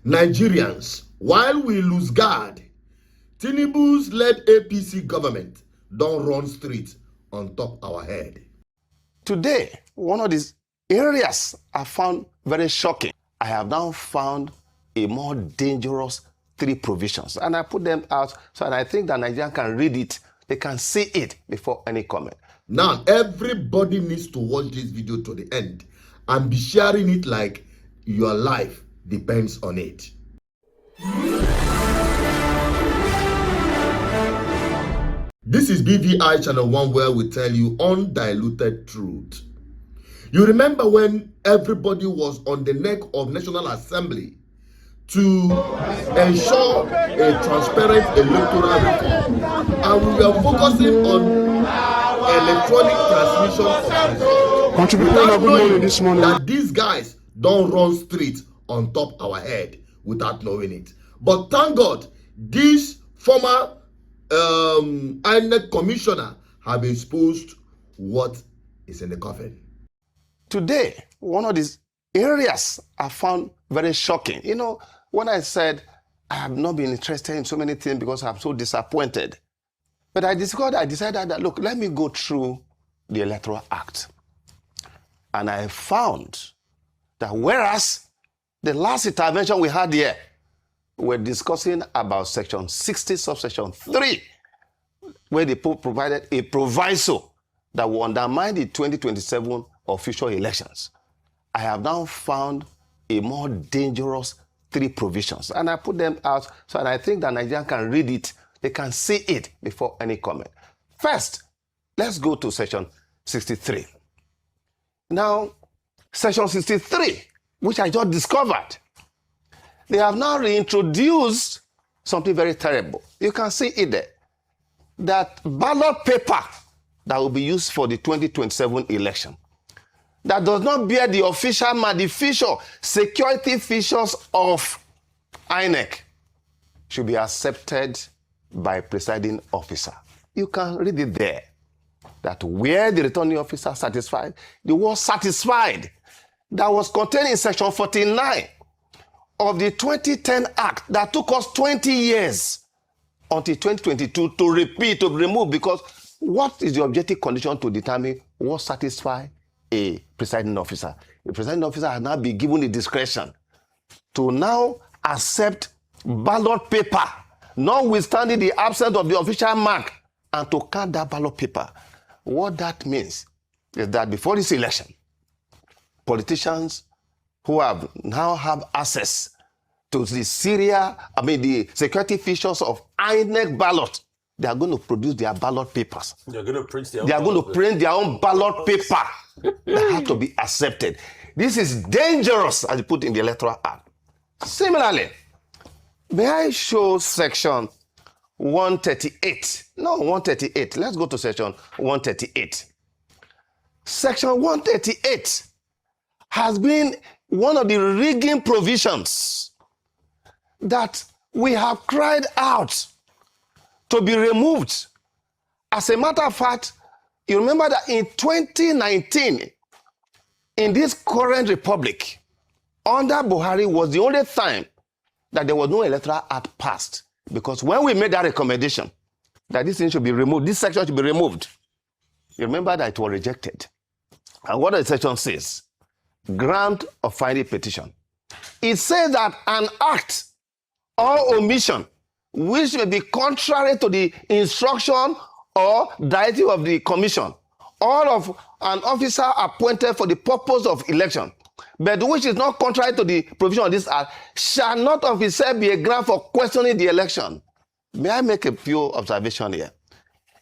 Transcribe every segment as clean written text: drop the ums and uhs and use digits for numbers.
Nigerians, while we lose guard, Tinubu's led APC government don't run street on top our head. Today, one of these areas I found very shocking. I have now found a more dangerous 3 provisions, and I put them out so that I think that Nigerians can read it, they can see it before any comment. Now, everybody needs to watch this video to the end and be sharing it like your life depends on it. This is BVI Channel 1, where we tell you undiluted truth. You remember when everybody was on the neck of National Assembly to ensure a transparent electoral reform, and we were focusing on electronic transmission of results, without knowing this morning that these guys don't run street on top our head without knowing it. But thank God, this former INEC commissioner have exposed what is in the coffin. Today, one of these areas I found very shocking. You know, when I said I have not been interested in so many things because I'm so disappointed, but I decided that, look, let me go through the Electoral Act. And I found that whereas the last intervention we had here, we're discussing about Section 60, subsection 3, where they provided a proviso that will undermine the 2027 official elections. I have now found a more dangerous 3 provisions, and I put them out so that I think that Nigerians can read it, they can see it before any comment. First, let's go to Section 63. Now, Section 63, which I just discovered, they have now reintroduced something very terrible. You can see it there. That ballot paper that will be used for the 2027 election, that does not bear the official manifesto security features of INEC, should be accepted by presiding officer. You can read it there. That where the returning officer satisfied, the word satisfied that was contained in Section 49 of the 2010 Act that took us 20 years until 2022 to repeat, to remove, because what is the objective condition to determine what satisfies a presiding officer? The presiding officer has now been given the discretion to now accept ballot paper, notwithstanding the absence of the official mark, and to count that ballot paper. What that means is that before this election, politicians who now have access to the the security features of INEC ballot, they are going to produce their ballot papers. They're going to print their own ballot paper that have to be accepted. This is dangerous, as put in the Electoral Act. Similarly, may I show Section 138? No, 138. Let's go to Section 138. Section 138 has been one of the rigging provisions that we have cried out to be removed. As a matter of fact, you remember that in 2019, in this current republic, under Buhari was the only time that there was no Electoral Act passed. Because when we made that recommendation that this thing should be removed, this section should be removed, you remember that it was rejected. And what the section says? Grant of filing petition. It says that an act or omission which may be contrary to the instruction or directive of the commission or of an officer appointed for the purpose of election, but which is not contrary to the provision of this act, shall not of itself be a ground for questioning the election. May I make a few observations here?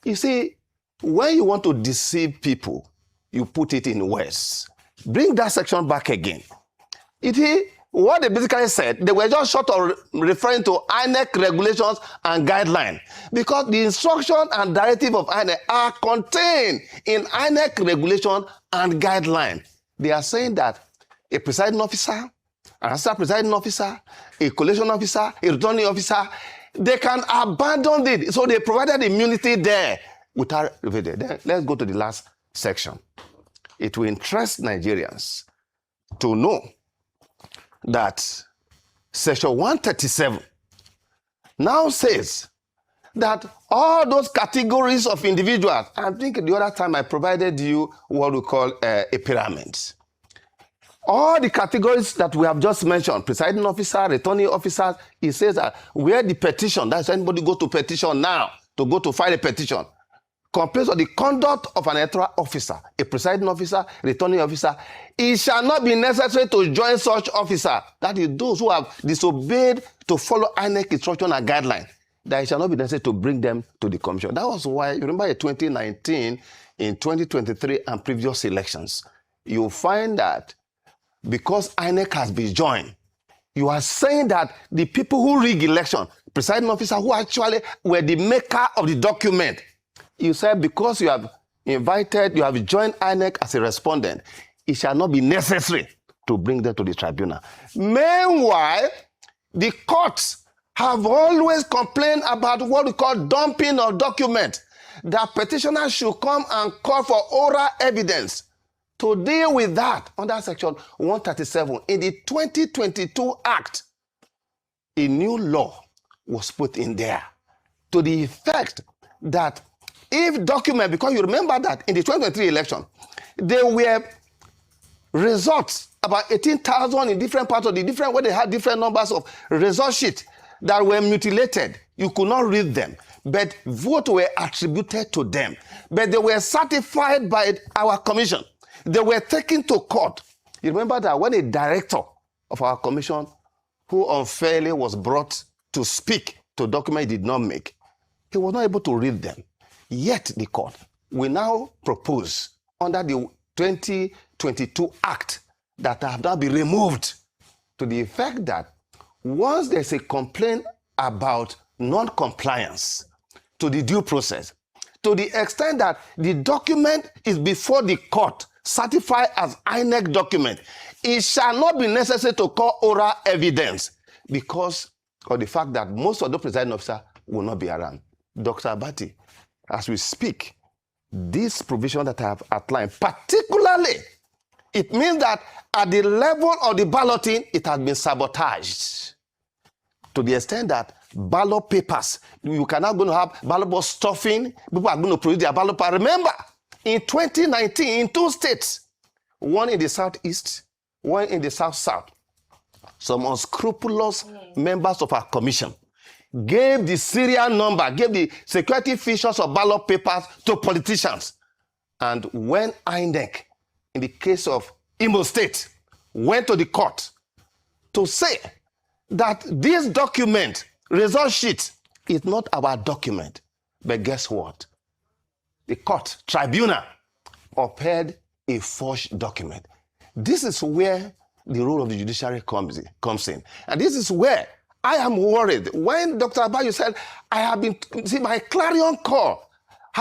You see, when you want to deceive people, you put it in words. Bring that section back again. What they basically said, they were just short of referring to INEC regulations and guidelines, because the instruction and directive of INEC are contained in INEC regulation and guidelines. They are saying that a presiding officer, an assistant presiding officer, a collation officer, a returning officer, they can abandon it. So they provided immunity there without repeating. Then let's go to the last section. It will interest Nigerians to know that Section 137 now says that all those categories of individuals, I think the other time I provided you what we call a pyramid. All the categories that we have just mentioned, presiding officer, returning officers, it says that where the petition, that's anybody go to petition now, to go to file a petition, complains of the conduct of an electoral officer, a presiding officer, returning officer, it shall not be necessary to join such officer. That is those who have disobeyed to follow INEC instruction and guideline. That it shall not be necessary to bring them to the commission. That was why, you remember in 2019, in 2023 and previous elections, you find that because INEC has been joined, you are saying that the people who rig election, presiding officer who actually were the maker of the document, you said because you have invited, you have joined INEC as a respondent, it shall not be necessary to bring them to the tribunal. Meanwhile, the courts have always complained about what we call dumping of documents, that petitioners should come and call for oral evidence. To deal with that, under Section 137, in the 2022 Act, a new law was put in there to the effect that if document, because you remember that in the 2023 election, there were results, about 18,000 in different parts of the different, where they had different numbers of result sheets that were mutilated. You could not read them, but votes were attributed to them. But they were certified by our commission. They were taken to court. You remember that when a director of our commission who unfairly was brought to speak to document he did not make, he was not able to read them. Yet the court will now propose under the 2022 Act that have now been removed to the effect that once there's a complaint about non-compliance to the due process, to the extent that the document is before the court, certified as INEC document, it shall not be necessary to call oral evidence because of the fact that most of the presiding officer will not be around. Dr. Abati, as we speak, this provision that I have outlined, particularly, it means that at the level of the balloting, it has been sabotaged to the extent that ballot papers, you are now going to have ballot box stuffing, people are going to produce their ballot paper. Remember, in 2019, in 2 states, one in the southeast, one in the south-south, some unscrupulous members of our commission gave the serial number, gave the security features of ballot papers to politicians. And when INEC, in the case of Imo State, went to the court to say that this document, result sheet, is not our document, but guess what? The court, tribunal, upheld a forged document. This is where the role of the judiciary comes in. And this is where I am worried. When Dr. Abayo said, I have been, see, my clarion call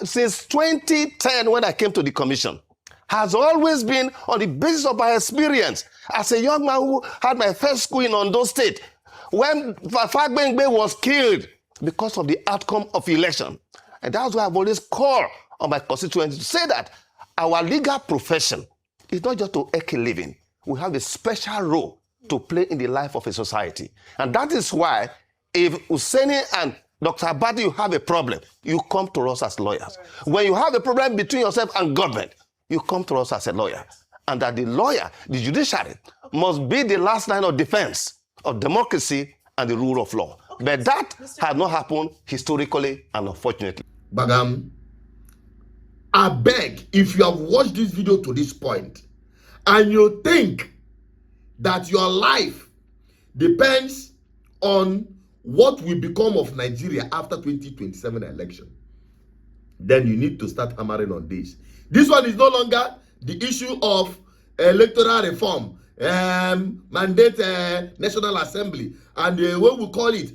since 2010 when I came to the commission has always been on the basis of my experience as a young man who had my first school in Ondo State, when Fagbengbe was killed because of the outcome of election. And that's why I've always called on my constituents to say that our legal profession is not just to make a living. We have a special role to play in the life of a society. And that is why if Hussaini and Dr. Abadi, you have a problem, you come to us as lawyers. When you have a problem between yourself and government, you come to us as a lawyer. And that the lawyer, the judiciary, must be the last line of defense of democracy and the rule of law. Okay, but that has not happened historically and unfortunately. Bagam, I beg, if you have watched this video to this point and you think that your life depends on what will become of Nigeria after 2027 election, then you need to start hammering on this. This one is no longer the issue of electoral reform, mandate National Assembly, and what we call it,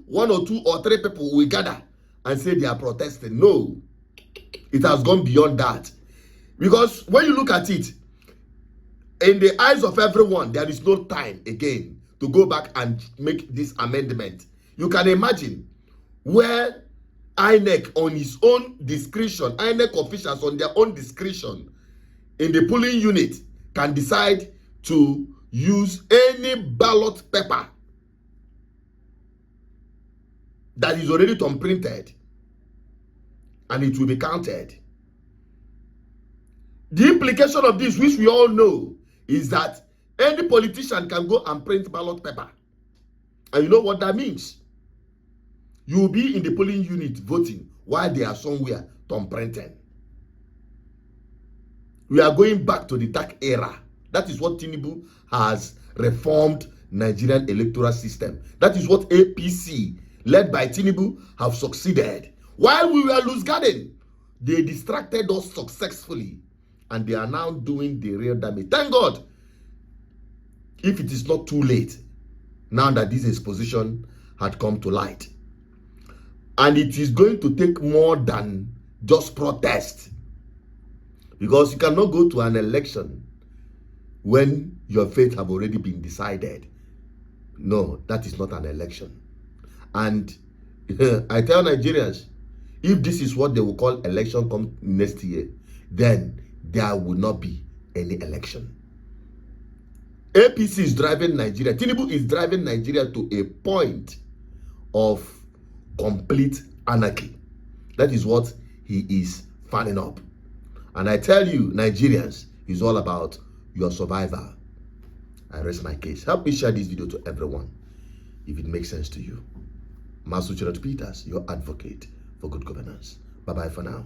one or two or three people will gather and say they are protesting. No, it has gone beyond that. Because when you look at it, in the eyes of everyone, there is no time again to go back and make this amendment. You can imagine where INEC on his own discretion, INEC officials on their own discretion in the polling unit can decide to use any ballot paper that is already printed, and it will be counted. The implication of this, which we all know, is that any politician can go and print ballot paper. And you know what that means? You will be in the polling unit voting while they are somewhere printing. We are going back to the dark era. That is what Tinubu has reformed Nigerian electoral system. That is what APC, led by Tinubu, have succeeded. While we were loose garden, they distracted us successfully, and they are now doing the real damage. Thank God, if it is not too late, now that this exposition had come to light. And it is going to take more than just protest. Because you cannot go to an election when your fate have already been decided. No, that is not an election. And I tell Nigerians, if this is what they will call election come next year, then there will not be any election. APC is driving Nigeria. Tinubu is driving Nigeria to a point of complete anarchy. That is what he is fanning up. And I tell you, Nigerians, it's all about your survival. I rest my case. Help me share this video to everyone if it makes sense to you. Master Peters, your advocate for good governance. Bye-bye for now.